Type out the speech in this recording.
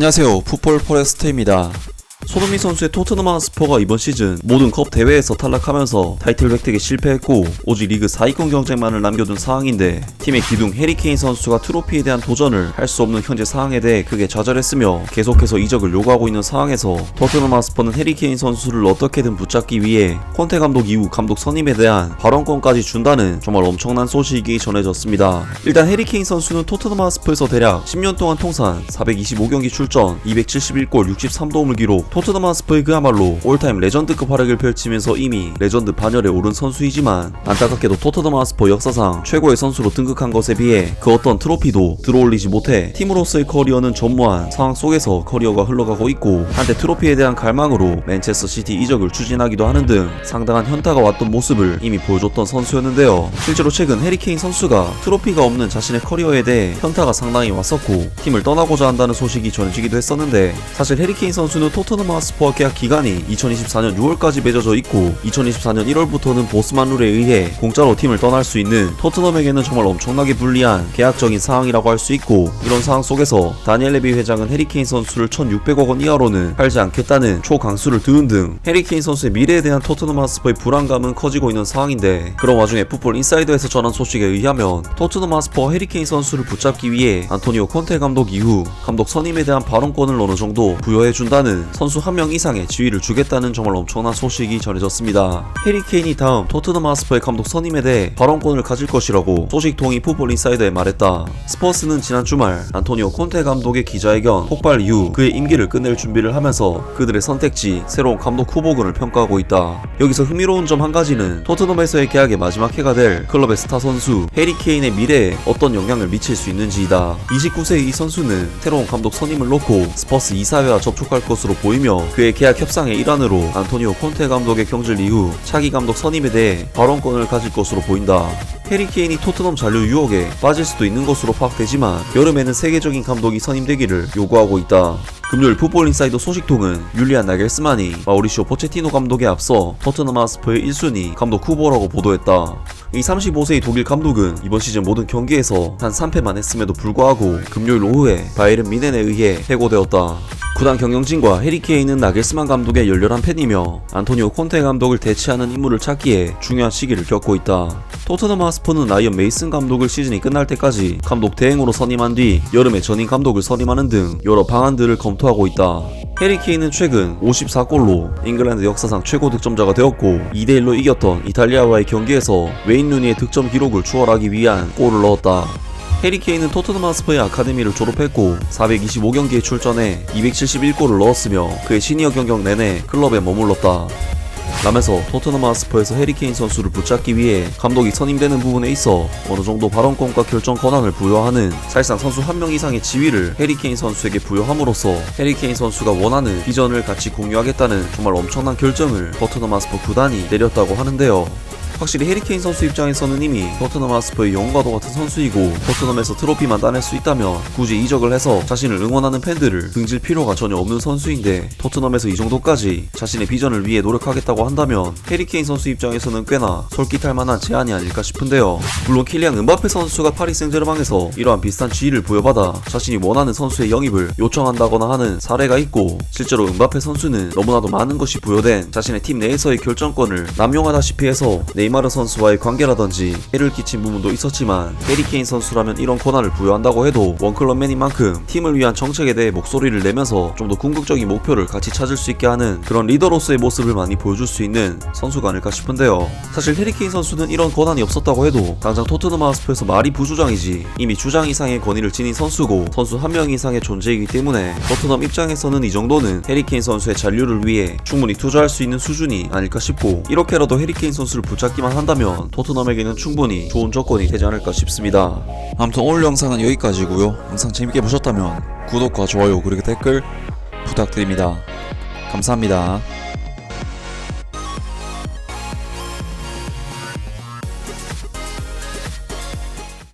안녕하세요. 풋볼 포레스트입니다. 손흥민 선수의 토트넘 핫스퍼가 이번 시즌 모든 컵 대회에서 탈락하면서 타이틀 획득에 실패했고 오직 리그 4위권 경쟁만을 남겨둔 상황인데 팀의 기둥 해리 케인 선수가 트로피에 대한 도전을 할 수 없는 현재 상황에 대해 크게 좌절했으며 계속해서 이적을 요구하고 있는 상황에서 토트넘 핫스퍼는 해리 케인 선수를 어떻게든 붙잡기 위해 콘테 감독 이후 감독 선임에 대한 발언권까지 준다는 정말 엄청난 소식이 전해졌습니다. 일단 해리 케인 선수는 토트넘 핫스퍼에서 대략 10년 동안 통산 425경기 출전 271골 63도움을 기록, 토트넘 핫스퍼의 그야말로 올타임 레전드급 활약을 펼치면서 이미 레전드 반열에 오른 선수이지만 안타깝게도 토트넘 핫스퍼 역사상 최고의 선수로 등극한 것에 비해 그 어떤 트로피도 들어올리지 못해 팀으로서의 커리어는 전무한 상황 속에서 커리어가 흘러가고 있고, 한때 트로피에 대한 갈망으로 맨체스터 시티 이적을 추진하기도 하는 등 상당한 현타가 왔던 모습을 이미 보여줬던 선수였는데요. 실제로 최근 해리 케인 선수가 트로피가 없는 자신의 커리어에 대해 현타가 상당히 왔었고 팀을 떠나고자 한다는 소식이 전해지기도 했었는데, 사실 해리 케인 선수는 토트넘 핫스퍼와 계약 기간이 2024년 6월까지 맺어져 있고 2024년 1월부터는 보스만 룰에 의해 공짜로 팀을 떠날 수 있는 토트넘에게는 정말 엄청나게 불리한 계약적인 상황이라고 할 수 있고, 이런 상황 속에서 다니엘 레비 회장은 해리 케인 선수를 1,600억 원 이하로는 팔지 않겠다는 초강수를 두는 등 해리 케인 선수의 미래에 대한 토트넘 핫스퍼의 불안감은 커지고 있는 상황인데, 그런 와중에 풋볼 인사이더에서 전한 소식에 의하면 토트넘 핫스퍼와 해리 케인 선수를 붙잡기 위해 안토니오 콘테 감독 이후 감독 선임에 대한 발언권을 어느 정도 부여해준다는 선수 한 명 이상의 지위를 주겠다는 정말 엄청난 소식이 전해졌습니다. 해리 케인이 다음 토트넘 핫스퍼의 감독 선임에 대해 발언권을 가질 것이라고 소식통이 풋볼 인사이더에 말했다. 스퍼스는 지난 주말 안토니오 콘테 감독의 기자회견 폭발 이후 그의 임기를 끝낼 준비를 하면서 그들의 선택지 새로운 감독 후보군을 평가하고 있다. 여기서 흥미로운 점 한 가지는 토트넘에서의 계약의 마지막 해가 될 클럽의 스타 선수 해리 케인의 미래에 어떤 영향을 미칠 수 있는지이다. 29세의 이 선수는 새로운 감독 선임을 놓고 스퍼스 이사회와 접촉할 것으로 보이며 그의 계약 협상의 일환으로 안토니오 콘테 감독의 경질 이후 차기 감독 선임에 대해 발언권을 가질 것으로 보인다. 해리 케인이 토트넘 잔류 유혹에 빠질 수도 있는 것으로 파악되지만 여름에는 세계적인 감독이 선임되기를 요구하고 있다. 금요일 풋볼 인사이더 소식통은 율리안 나겔스만이 마우리시오 포체티노 감독에 앞서 토트넘 핫스퍼의 1순위 감독 후보라고 보도했다. 이 35세의 독일 감독은 이번 시즌 모든 경기에서 단 3패만 했음에도 불구하고 금요일 오후에 바이에른 미넨에 의해 해고되었다. 구단 경영진과 해리 케인은 나겔스만 감독의 열렬한 팬이며 안토니오 콘테 감독을 대체하는 인물을 찾기에 중요한 시기를 겪고 있다. 토트넘 핫스퍼는 라이언 메이슨 감독을 시즌이 끝날 때까지 감독 대행으로 선임한 뒤 여름에 전임 감독을 선임하는 등 여러 방안들을 검토하고 있다. 해리 케인은 최근 54골로 잉글랜드 역사상 최고 득점자가 되었고 2대1로 이겼던 이탈리아와의 경기에서 웨인 루니의 득점 기록을 추월하기 위한 골을 넣었다. 해리 케인은 토트넘 핫스퍼의 아카데미를 졸업했고 425경기에 출전해 271골을 넣었으며 그의 시니어 경력 내내 클럽에 머물렀다. 라면서 토트넘 핫스퍼에서 해리 케인 선수를 붙잡기 위해 감독이 선임되는 부분에 있어 어느 정도 발언권과 결정 권한을 부여하는 사실상 선수 한 명 이상의 지위를 해리 케인 선수에게 부여함으로써 해리 케인 선수가 원하는 비전을 같이 공유하겠다는 정말 엄청난 결정을 토트넘 핫스퍼 구단이 내렸다고 하는데요. 확실히 해리 케인 선수 입장에서는 이미 토트넘 핫스퍼의 영웅과도 같은 선수이고 토트넘에서 트로피만 따낼 수 있다면 굳이 이적을 해서 자신을 응원하는 팬들을 등질 필요가 전혀 없는 선수인데, 토트넘에서 이 정도까지 자신의 비전을 위해 노력하겠다고 한다면 해리 케인 선수 입장에서는 꽤나 솔깃할 만한 제안이 아닐까 싶은데요. 물론 킬리안 음바페 선수가 파리 생제르맹에서 이러한 비슷한 지위를 부여받아 자신이 원하는 선수의 영입을 요청한다거나 하는 사례가 있고, 실제로 음바페 선수는 너무나도 많은 것이 부여된 자신의 팀 내에서의 결정권을 남용하다시피 해서 네이마르 선수와의 관계라든지 해를 끼친 부분도 있었지만, 해리 케인 선수라면 이런 권한을 부여한다고 해도 원클럽맨인 만큼 팀을 위한 정책에 대해 목소리를 내면서 좀 더 궁극적인 목표를 같이 찾을 수 있게 하는 그런 리더로서의 모습을 많이 보여줄 수 있는 선수가 아닐까 싶은데요. 사실 해리 케인 선수는 이런 권한이 없었다고 해도 당장 토트넘 핫스퍼에서 말이 부주장이지 이미 주장 이상의 권위를 지닌 선수고 선수 한 명 이상의 존재이기 때문에 토트넘 입장에서는 이 정도는 해리 케인 선수의 잔류를 위해 충분히 투자할 수 있는 수준이 아닐까 싶고, 이렇게라도 해리 케인 선수를 붙잡기만 한다면 토트넘에게는 충분히 좋은 조건이 되지 않을까 싶습니다. 아무튼 오늘 영상은 여기까지고요. 영상 재밌게 보셨다면 구독과 좋아요 그리고 댓글 부탁드립니다. 감사합니다.